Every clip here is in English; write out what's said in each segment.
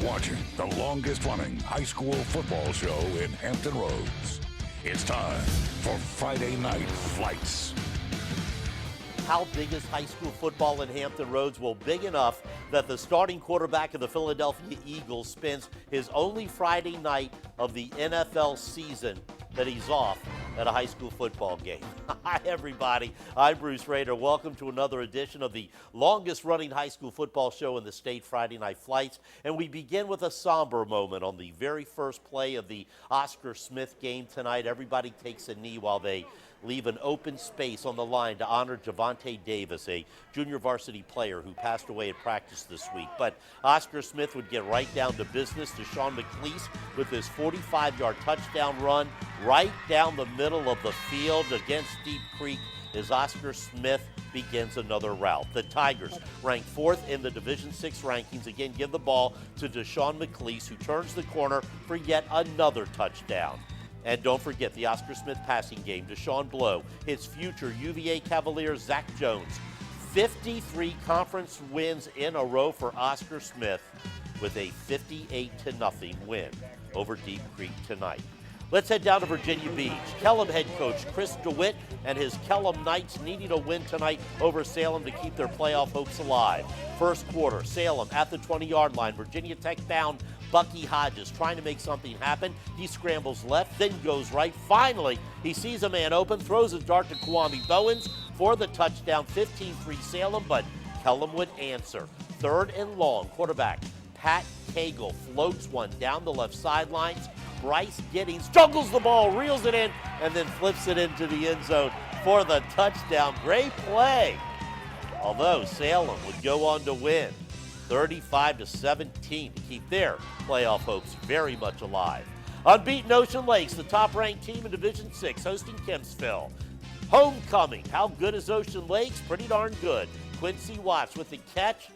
watching the longest-running high school football show in Hampton Roads. It's time for Friday Night Flights. How big is high school football in Hampton Roads? Well, big enough that the starting quarterback of the Philadelphia Eagles spends his only Friday night of the NFL season that he's off at a high school football game. Hi, everybody. I'm Bruce Rader. Welcome to another edition of the longest-running high school football show in the state, Friday Night Flights. And we begin with a somber moment on the very first play of the Oscar Smith game tonight. Everybody takes a knee while they leave an open space on the line to honor Javante Davis, a junior varsity player who passed away at practice this week. But Oscar Smith would get right down to business. Deshaun McLeese with his 45-yard touchdown run right down the middle of the field against Deep Creek as Oscar Smith begins another route. The Tigers, ranked 4th in the Division VI rankings, again give the ball to Deshaun McLeese, who turns the corner for yet another touchdown. And don't forget the Oscar Smith passing game. Deshaun Blow, his future UVA Cavalier Zach Jones. 53 conference wins in a row for Oscar Smith with a 58-0 win over Deep Creek tonight. Let's head down to Virginia Beach. Kellum head coach Chris DeWitt and his Kellum Knights needing a win tonight over Salem to keep their playoff hopes alive. First quarter, Salem at the 20-yard line. Virginia Tech bound Bucky Hodges trying to make something happen. He scrambles left, then goes right. Finally, he sees a man open, throws his dart to Kwame Bowens for the touchdown, 15-3 Salem, but Kellum would answer. Third and long, quarterback Pat Cagle floats one down the left sidelines. Bryce Giddings juggles the ball, reels it in, and then flips it into the end zone for the touchdown. Great play. Although Salem would go on to win 35-17 to keep their playoff hopes very much alive. Unbeaten Ocean Lakes, the top-ranked team in Division VI, hosting Kempsville. Homecoming. How good is Ocean Lakes? Pretty darn good. Quincy Watts with the catch,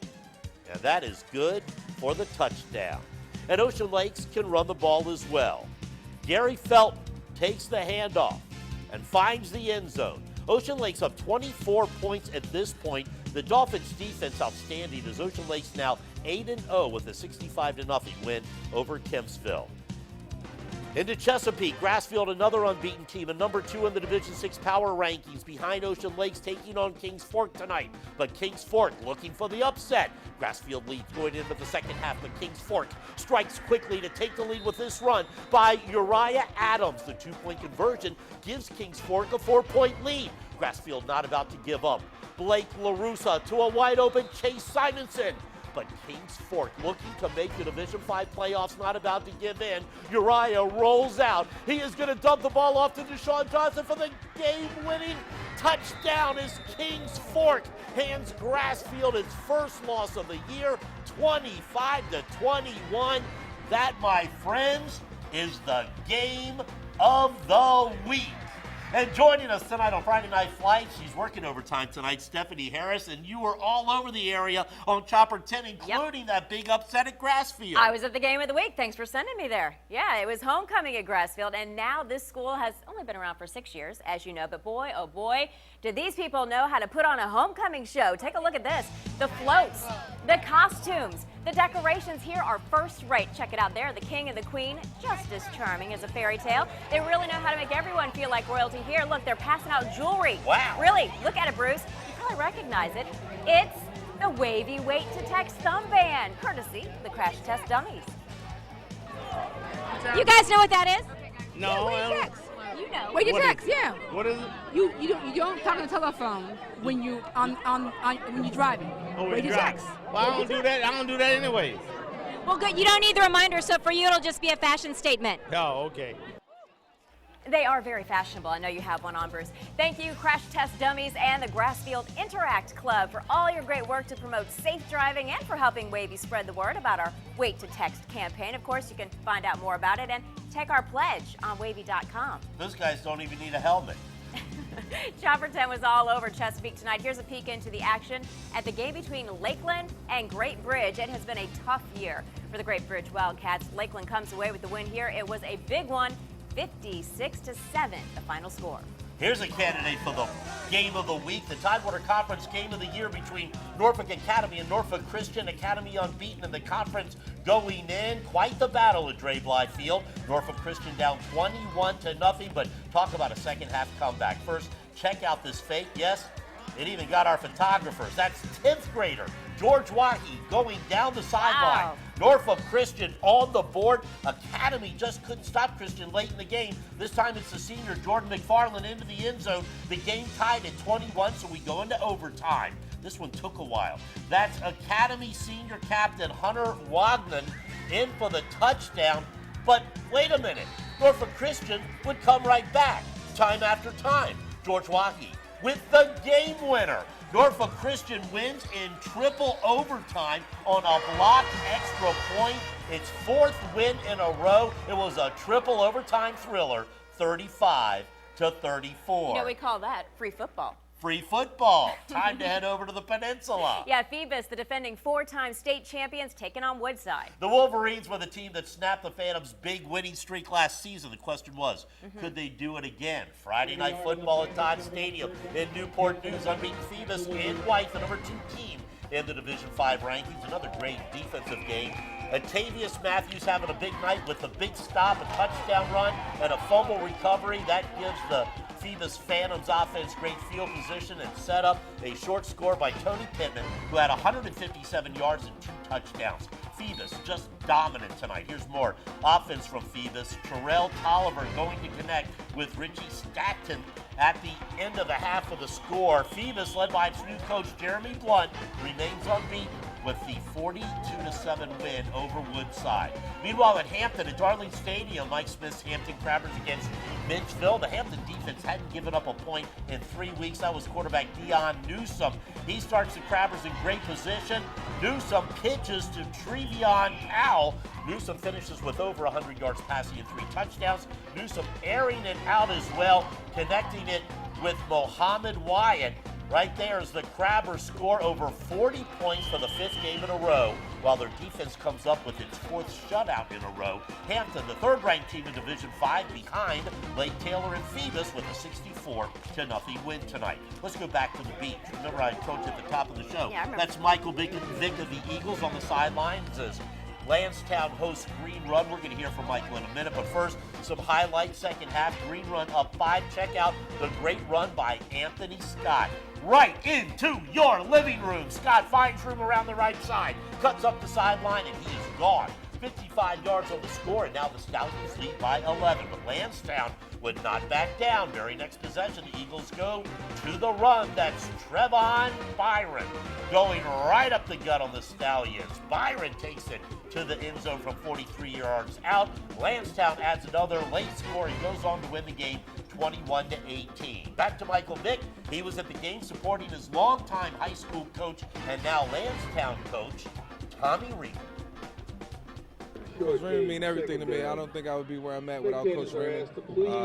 and that is good for the touchdown. And Ocean Lakes can run the ball as well. Gary Felton takes the handoff and finds the end zone. Ocean Lakes up 24 points at this point. The Dolphins' defense outstanding as Ocean Lakes now 8-0 with a 65-0 win over Kempsville. Into Chesapeake, Grassfield, another unbeaten team, and number 2 in the Division VI power rankings behind Ocean Lakes, taking on Kings Fork tonight. But Kings Fork looking for the upset. Grassfield leads going into the second half, but Kings Fork strikes quickly to take the lead with this run by Uriah Adams. The 2-point conversion gives Kings Fork a 4-point lead. Grassfield not about to give up. Blake LaRussa to a wide-open Chase Simonson. But Kings Fork looking to make the Division V playoffs, not about to give in. Uriah rolls out. He is going to dump the ball off to Deshaun Johnson for the game-winning touchdown as Kings Fork hands Grassfield its first loss of the year, 25-21. That, my friends, is the game of the week. And joining us tonight on Friday Night Flights, she's working overtime tonight, Stephanie Harris, and you were all over the area on Chopper 10, including that big upset at Grassfield. I was at the game of the week. Thanks for sending me there. Yeah, it was homecoming at Grassfield, and now this school has only been around for 6 years, as you know, but boy, oh boy, do these people know how to put on a homecoming show. Take a look at this. The floats, the costumes, the decorations here are first rate. Check it out there. The king and the queen, just as charming as a fairy tale. They really know how to make everyone feel like royalty here. Look, they're passing out jewelry. Wow. Really, look at it, Bruce. You probably recognize it. It's the Wavy Weight to Text Thumb Band, courtesy of the Crash Test Dummies. You guys know what that is? No. Yeah, you know. Weight to text, yeah. What is it? You don't talk on the telephone when you when you're driving. Oh, Weight to text. Well, I don't do that. I don't do that anyways. Well, good. You don't need the reminder, so for you, it'll just be a fashion statement. Oh, okay. They are very fashionable. I know you have one on, Bruce. Thank you, Crash Test Dummies and the Grassfield Interact Club, for all your great work to promote safe driving and for helping Wavy spread the word about our Weight to Text campaign. Of course, you can find out more about it and take our pledge on wavy.com. Those guys don't even need a helmet. Chopper 10 was all over Chesapeake tonight. Here's a peek into the action at the game between Lakeland and Great Bridge. It has been a tough year for the Great Bridge Wildcats. Lakeland comes away with the win here. It was a big one, 56-7, the final score. Here's a candidate for the game of the week, the Tidewater Conference game of the year between Norfolk Academy and Norfolk Christian. Academy unbeaten in the conference going in. Quite the battle at Drablai Field. Norfolk Christian down 21-0, but talk about a second half comeback. First, check out this fake. Yes, it even got our photographers. That's 10th grader George Wahi going down the sideline. Wow. Norfolk Christian on the board. Academy just couldn't stop Christian late in the game. This time it's the senior Jordan McFarland into the end zone. The game tied at 21, so we go into overtime. This one took a while. That's Academy senior captain Hunter Wagner in for the touchdown. But wait a minute. Norfolk Christian would come right back time after time. George Wahi with the game winner. Norfolk Christian wins in triple overtime on a blocked extra point. Its 4th win in a row. It was a triple overtime thriller, 35-34. You know, we call that free football. Free football. Time to head over to the peninsula. Yeah, Phoebus, the defending 4-time state champions, taking on Woodside. The Wolverines were the team that snapped the Phantoms' big winning streak last season. The question was, could they do it again? Friday night football at Todd Stadium in Newport News. Unbeaten Phoebus in white, the number 2 team in the Division 5 rankings. Another great defensive game. Atavius Matthews having a big night with a big stop, a touchdown run, and a fumble recovery. That gives the Phoebus Phantoms offense great field position and set up a short score by Tony Pittman, who had 157 yards and 2 touchdowns. Phoebus just dominant tonight. Here's more offense from Phoebus. Terrell Tolliver going to connect with Richie Stackton at the end of the half of the score. Phoebus, led by its new coach Jeremy Blunt, remains unbeaten with the 42-7 win over Woodside. Meanwhile, at Hampton, at Darling Stadium, Mike Smith's Hampton Crabbers against Minchville. The Hampton defense hadn't given up a point in 3 weeks. That was quarterback Dion Newsome. He starts the Crabbers in great position. Newsome pitches to Trevion Powell. Newsome finishes with over 100 yards passing and 3 touchdowns. Newsome airing it out as well, connecting it with Mohammed Wyatt. Right there is the Crabbers score over 40 points for the 5th game in a row, while their defense comes up with its 4th shutout in a row. Hampton, the 3rd-ranked team in Division 5, behind Lake Taylor and Phoebus with a 64-0 win tonight. Let's go back to the beach. Remember I told you at the top of the show. Yeah, I remember. That's Michael Vick of the Eagles on the sidelines as Landstown hosts Green Run. We're going to hear from Michael in a minute, but first, some highlights. Second half, Green Run up 5. Check out the great run by Anthony Scott. Right into your living room. Scott finds room around the right side, cuts up the sideline, and he is gone. 55 yards on the score, and now the Stallions lead by 11. But Landstown would not back down. Very next possession, the Eagles go to the run. That's Trevon Byron going right up the gut on the Stallions. Byron takes it to the end zone from 43 yards out. Landstown adds another late score. He goes on to win the game 21-18. Back to Michael Vick. He was at the game supporting his longtime high school coach and now Landstown coach, Tommy Reed. Coach Raymond mean everything to me. I don't think I would be where I'm at without Coach Raymond.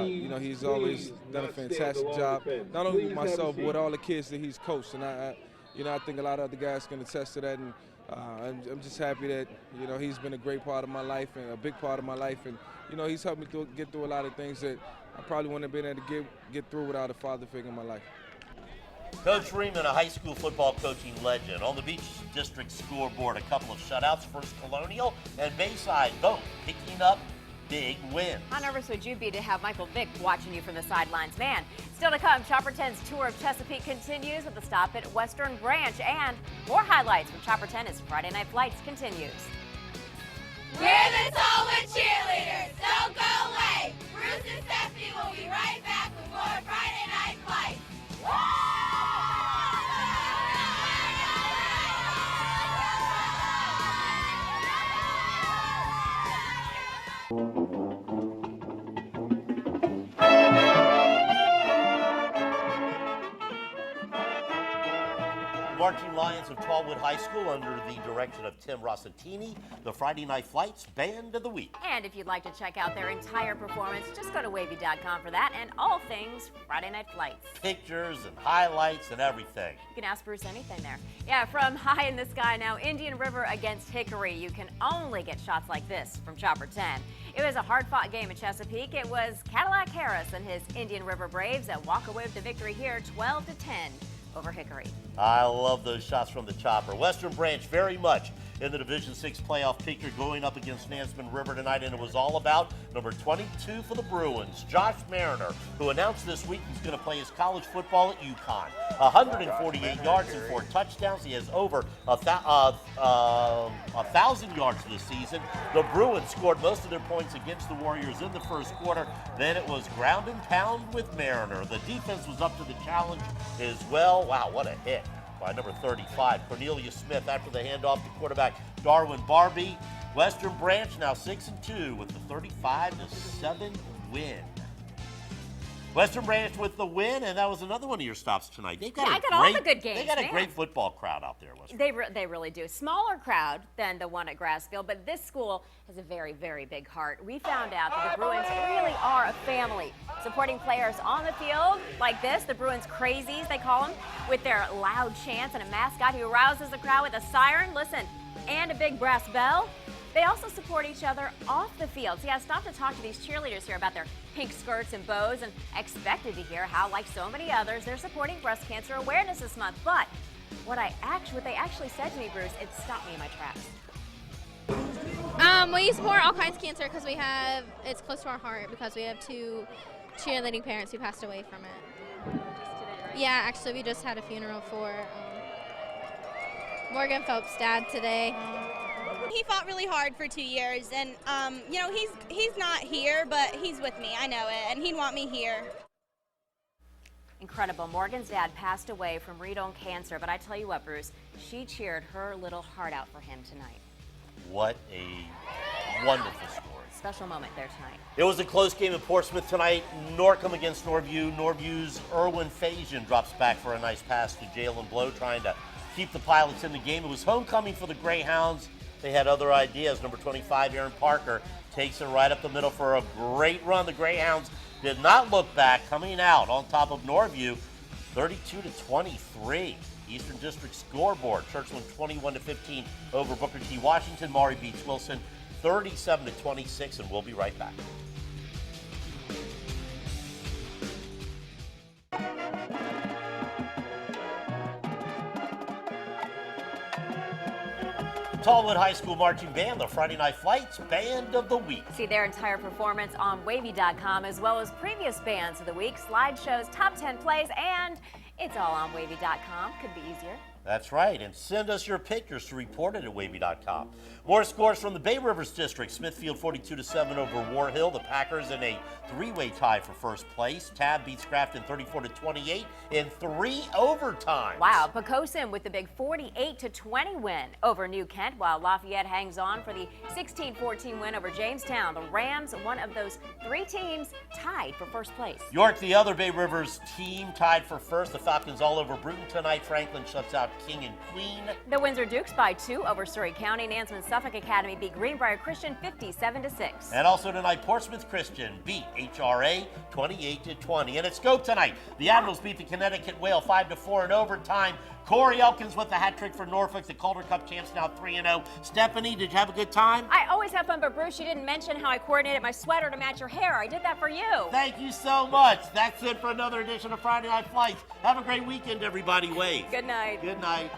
You know, he's always done a fantastic job, not only with myself, but with all the kids that he's coached. And I think a lot of other guys can attest to that. And I'm just happy that, you know, he's been a great part of my life and a big part of my life. And, you know, he's helped me get through a lot of things that I probably wouldn't have been able to get through without a father figure in my life. Coach Reeman, a high school football coaching legend. On the Beach District scoreboard, a couple of shutouts. First Colonial and Bayside both picking up big wins. How nervous would you be to have Michael Vick watching you from the sidelines? Man, still to come, Chopper 10's tour of Chesapeake continues with a stop at Western Branch, and more highlights from Chopper 10 as Friday Night Flights continues. We're the Tallwood cheerleaders. Don't go away. Bruce and Stephanie will be right back with more Friday Night Flights. Marching Lions of Tallwood High School under the direction of Tim Rossantini, the Friday Night Flights Band of the Week. And if you'd like to check out their entire performance, just go to wavy.com for that and all things Friday Night Flights. Pictures and highlights and everything. You can ask Bruce anything there. Yeah, from high in the sky now, Indian River against Hickory. You can only get shots like this from Chopper 10. It was a hard-fought game at Chesapeake. It was Cadillac Harris and his Indian River Braves that walk away with the victory here, 12-10. over Hickory. I love those shots from the chopper. Western Branch very much in the Division 6 playoff picture, going up against Nansemond River tonight, and it was all about number 22 for the Bruins, Josh Mariner, who announced this week he's going to play his college football at UConn. 148 yards and 4 touchdowns. He has over 1,000 yards this season. The Bruins scored most of their points against the Warriors in the first quarter. Then it was ground and pound with Mariner. The defense was up to the challenge as well. Wow, what a hit by number 35, Cornelius Smith, after the handoff to quarterback Darwin Barbie. Western Branch now 6-2 with the 35-7 win. Western Branch with the win, and that was another one of your stops tonight. They've got I got all the good games. They got a man. great football crowd out there. They really do. Smaller crowd than the one at Grassfield, but this school has a very, very big heart. We found out that the Bruins really are a family, supporting players on the field like this, the Bruins crazies, they call them, with their loud chants and a mascot who rouses the crowd with a siren, listen, and a big brass bell. They also support each other off the field. See, I stopped to talk to these cheerleaders here about their pink skirts and bows and expected to hear how, like so many others, they're supporting breast cancer awareness this month. But what they actually said to me, Bruce, it stopped me in my tracks. We support all kinds of cancer because it's close to our heart because we have 2 cheerleading parents who passed away from it. Yeah, actually, we just had a funeral for Morgan Phelps' dad today. He fought really hard for 2 years, and you know, he's not here, but he's with me. I know it, and he'd want me here. Incredible. Morgan's dad passed away from read-on cancer, but I tell you what, Bruce, she cheered her little heart out for him tonight. What a wonderful story. Special moment there tonight. It was a close game in Portsmouth tonight. Norcom against Norview. Norview's Erwin Fajan drops back for a nice pass to Jalen Blow, trying to keep the Pilots in the game. It was homecoming for the Greyhounds. They had other ideas. Number 25, Aaron Parker, takes it right up the middle for a great run. The Greyhounds did not look back, coming out on top of Norview, 32-23. Eastern District scoreboard. Churchland 21-15 over Booker T. Washington. Maury beats Wilson 37-26, and we'll be right back. Tallwood High School Marching Band, the Friday Night Flights Band of the Week. See their entire performance on wavy.com, as well as previous bands of the week, slideshows, top 10 plays, and it's all on wavy.com. Could be easier. That's right, and send us your pictures to report it at wavy.com. More scores from the Bay Rivers District. Smithfield 42-7 over War Hill. The Packers in a 3-way tie for first place. Tab beats Grafton 34-28 in 3 overtimes. Wow, Pocosin with the big 48-20 win over New Kent, while Lafayette hangs on for the 16-14 win over Jamestown. The Rams, one of those 3 teams, tied for first place. York, the other Bay Rivers team, tied for first. The Falcons all over Bruton tonight. Franklin shuts out King and Queen. The Windsor Dukes by 2 over Surrey County. Nansemond Suffolk Academy beat Greenbrier Christian 57-6. And also tonight, Portsmouth Christian beat HRA 28-20. And at Scope tonight, the Admirals beat the Connecticut Whale 5-4 in overtime. Corey Elkins with the hat trick for Norfolk. The Calder Cup champs now 3-0. Stephanie, did you have a good time? I always have fun, but Bruce, you didn't mention how I coordinated my sweater to match your hair. I did that for you. Thank you so much. That's it for another edition of Friday Night Flights. Have a great weekend, everybody. Wave. Good night. Good night.